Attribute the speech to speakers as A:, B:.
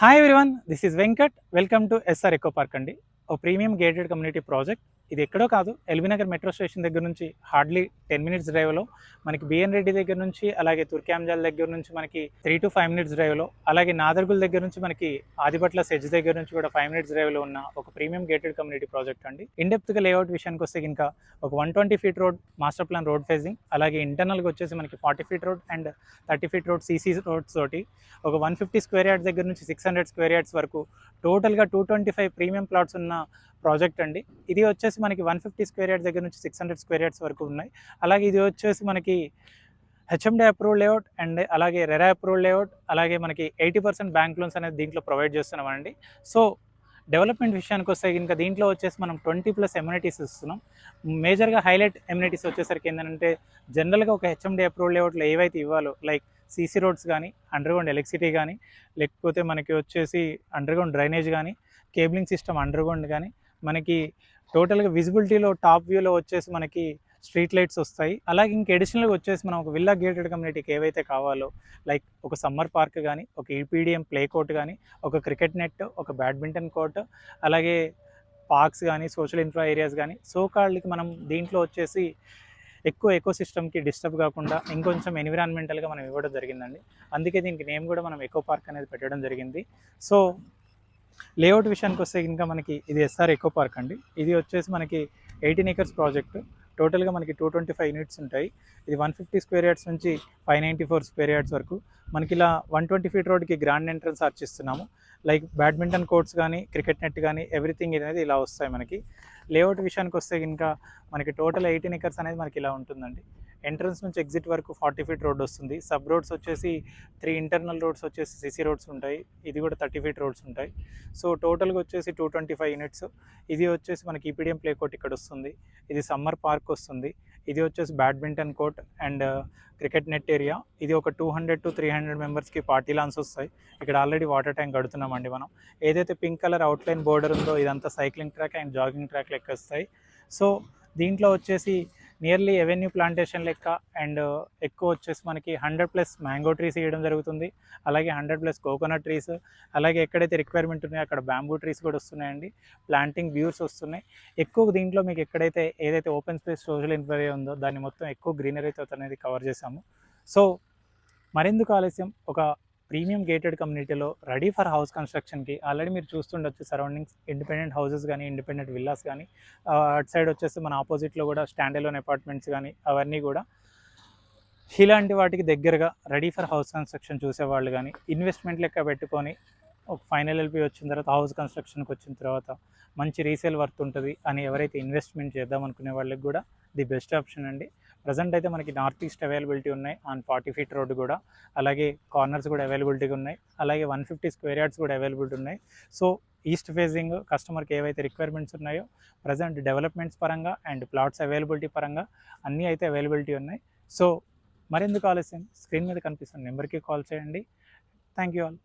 A: Hi everyone, this is Venkat. Welcome to SR eco park అండి. ఓ premium gated community project. ఇది ఎక్కడో కాదు, ఎల్బీనగర్ మెట్రో స్టేషన్ దగ్గర నుంచి హార్డ్లీ 10 మినిట్స్ డ్రైవ్లో, మనకి బిఎన్ రెడ్డి దగ్గర నుంచి, అలాగే తుర్క్యాంజాల్ దగ్గర నుంచి మనకి 3 to 5 మినిట్స్ డ్రైవ్లో, అలాగే నాదర్గుల్ దగ్గర నుంచి మనకి ఆదిపట్ల సెజ్ దగ్గర నుంచి కూడా 5 మినిట్స్ డ్రైవ్లో ఉన్న ఒక ప్రీమియం గేటెడ్ కమ్యూనిటీ ప్రాజెక్ట్ అండి. ఇన్డెప్త్గా లేఅవుట్ విషయానికి వస్తే ఇంకా ఒక 120 feet road master plan road facing, అలాగే ఇంటర్నల్గా వచ్చేసి మనకి 40 feet road and 30 feet road CC roads తోటి ఒక 150 స్క్వేర్ యార్డ్స్ దగ్గర నుంచి 600 స్క్వేర్ యార్డ్స్ వరకు టోటల్గా 225 ప్రీమియం ప్లాట్స్ ఉన్న ప్రాజెక్ట్ అండి. ఇది వచ్చేసి మనకి 150 స్క్వేర్ యార్డ్స్ దగ్గర నుంచి 600 స్క్వేర్ యార్డ్స్ వరకు ఉన్నాయి. అలాగే ఇది వచ్చేసి మనకి హెచ్ఎండి అప్రూవ్డ్ లేఅవుట్ అండ్ అలాగే రెరా అప్రూవ్డ్ లేఅవుట్, అలాగే మనకి 80% బ్యాంక్ లోన్స్ అనేది దీంట్లో ప్రొవైడ్ చేస్తున్నామండి. సో డెవలప్మెంట్ విషయానికి వస్తే ఇంకా దీంట్లో వచ్చేసి మనం 20+ ఎమ్యూనిటీస్ ఇస్తున్నాం. మేజర్గా హైలైట్ ఎమ్యూనిటీస్ వచ్చేసరికి ఏంటంటే, జనరల్గా ఒక హెచ్ఎండి అప్రూవ్డ్ లేఅవుట్లో ఏవైతే ఇవ్వాలో, లైక్ సీసీ రోడ్స్ కానీ, అండర్గ్రౌండ్ ఎలక్ట్రిసిటీ కానీ, లేకపోతే మనకి వచ్చేసి అండర్గ్రౌండ్ డ్రైనేజ్ కానీ, కేబులింగ్ సిస్టమ్ అండర్గ్రౌండ్ కానీ, మనకి టోటల్గా విజిబిలిటీలో టాప్ వ్యూలో వచ్చేసి మనకి స్ట్రీట్ లైట్స్ వస్తాయి. అలాగే ఇంక అడిషనల్గా వచ్చేసి మనం ఒక విల్లా గేటెడ్ కమ్యూనిటీకి ఏవైతే కావాలో, లైక్ ఒక సమ్మర్ పార్క్ కానీ, ఒక ఈపీడిఎం ప్లే కోర్ట్ కానీ, ఒక క్రికెట్ నెట్, ఒక బ్యాడ్మింటన్ కోర్ట్, అలాగే పార్క్స్ కానీ, సోషల్ ఇన్ఫ్రా ఏరియాస్ కానీ, సో కాళ్ళకి మనం దీంట్లో వచ్చేసి ఎక్కువ ఎకో సిస్టమ్కి డిస్టర్బ్ కాకుండా ఇంకొంచెం ఎన్విరాన్మెంటల్గా మనం ఇవ్వడం జరిగిందండి. అందుకే దీనికి నేమ్ కూడా మనం ఎకో పార్క్ అనేది పెట్టడం జరిగింది. సో లేఅవుట్ విషయానికి వస్తే ఇంకా మనకి ఇది ఎస్ఆర్ ఎకో పార్క్ అండి. ఇది వచ్చేసి మనకి 18 acres ప్రాజెక్టు. టోటల్గా మనకి 225 యూనిట్స్ ఉంటాయి. ఇది 150 స్క్వేర్ యార్డ్స్ నుంచి 594 స్క్వేర్ యార్డ్స్ వరకు మనకి ఇలా 120 ఫీట్ రోడ్కి గ్రాండ్ ఎంట్రన్స్ ఆర్చ్ ఇస్తున్నాము. లైక్ బ్యాడ్మింటన్ కోర్ట్స్ కానీ, క్రికెట్ నెట్ కానీ, ఎవ్రీథింగ్ అనేది ఇలా వస్తాయి మనకి. లేఅవుట్ విషయానికి వస్తే ఇంకా మనకి టోటల్ 18 acres అనేది మనకి ఇలా ఉంటుందండి. ఎంట్రన్స్ నుంచి ఎగ్జిట్ వరకు 40 ఫీట్ రోడ్ వస్తుంది. సబ్ రోడ్స్ వచ్చేసి 3 ఇంటర్నల్ రోడ్స్ వచ్చేసి సిసి రోడ్స్ ఉంటాయి. ఇది కూడా 30 ఫీట్ రోడ్స్ ఉంటాయి. సో టోటల్గా వచ్చేసి 225 యూనిట్స్. ఇది వచ్చేసి మనకి ఈపీడిఎం ప్లే కోర్ట్ ఇక్కడ వస్తుంది. ఇది సమ్మర్ పార్క్ వస్తుంది. ఇది వచ్చేసి badminton court and cricket net area. ఇది ఒక 200 to 300 మెంబర్స్కి పార్టీ లాన్స్ వస్తాయి. ఇక్కడ ఆల్రెడీ వాటర్ ట్యాంక్ కడుతున్నామండి మనం. ఏదైతే పింక్ కలర్ అవుట్లైన్ బోర్డర్ ఉందో ఇదంతా cycling track and jogging track లెక్క వస్తాయి. సో దీంట్లో వచ్చేసి నియర్లీ ఎవెన్యూ ప్లాంటేషన్ లెక్క అండ్ ఎక్కువ వచ్చేసి మనకి 100+ మ్యాంగో ట్రీస్ వేయడం జరుగుతుంది. అలాగే 100+ కోకోనట్ ట్రీస్, అలాగే ఎక్కడైతే రిక్వైర్మెంట్ ఉన్నాయో అక్కడ బ్యాంబూ ట్రీస్ కూడా వస్తున్నాయండి. ప్లాంటింగ్ వ్యూస్ వస్తున్నాయి. ఎక్కువ దీంట్లో మీకు ఎక్కడైతే ఏదైతే ఓపెన్ స్పేస్ సోషల్ ఇన్ఫ్రా ఉందో దాన్ని మొత్తం ఎక్కువ గ్రీనరీతో అనేది కవర్ చేశాము. సో మరెందుకు ఆలస్యం, ఒక ప్రీమియం గేటెడ్ కమ్యూనిటీలో రెడీ ఫర్ హౌస్ కన్స్ట్రక్షన్కి ఆల్రెడీ మీరు చూస్తుండొచ్చు. సరౌండింగ్స్ ఇండిపెండెంట్ హౌసెస్ కానీ, ఇండిపెండెంట్ విల్లాస్ కానీ, అటు సైడ్ వచ్చేసి మన ఆపోజిట్లో కూడా స్టాండ్ అలోన్ అపార్ట్మెంట్స్ కానీ, అవన్నీ కూడా ఇలాంటి వాటికి దగ్గరగా రెడీ ఫర్ హౌస్ కన్స్ట్రక్షన్ చూసేవాళ్ళు కానీ, ఇన్వెస్ట్మెంట్ లెక్క పెట్టుకొని ఒక ఫైనల్ ఎల్పి వచ్చిన తర్వాత హౌస్ కన్స్ట్రక్షన్కి వచ్చిన తర్వాత మంచి రీసేల్ వర్త్ ఉంటుంది అని ఎవరైతే ఇన్వెస్ట్మెంట్ చేద్దాం అనుకునే వాళ్ళకి కూడా ది బెస్ట్ ఆప్షన్ అండి. ప్రజెంట్ అయితే మనకి నార్త్ ఈస్ట్ అవైలబిలిటీ ఉన్నాయి ఆన్ 40 ఫీట్ రోడ్ కూడా, అలాగే కార్నర్స్ కూడా అవైలబిలిటీగా ఉన్నాయి, అలాగే 150 స్క్వేర్ యార్డ్స్ కూడా అవైలబిలిటీ ఉన్నాయి. సో ఈస్ట్ ఫేజింగ్ కస్టమర్కి ఏవైతే రిక్వైర్మెంట్స్ ఉన్నాయో ప్రజెంట్ డెవలప్మెంట్స్ పరంగా అండ్ ప్లాట్స్ అవైలబిలిటీ పరంగా అన్నీ అయితే అవైలబిలిటీ ఉన్నాయి. సో మరెందుకు ఆలస్యం, స్క్రీన్ మీద కనిపిస్తున్న నెంబర్కి కాల్ చేయండి. Thank you all.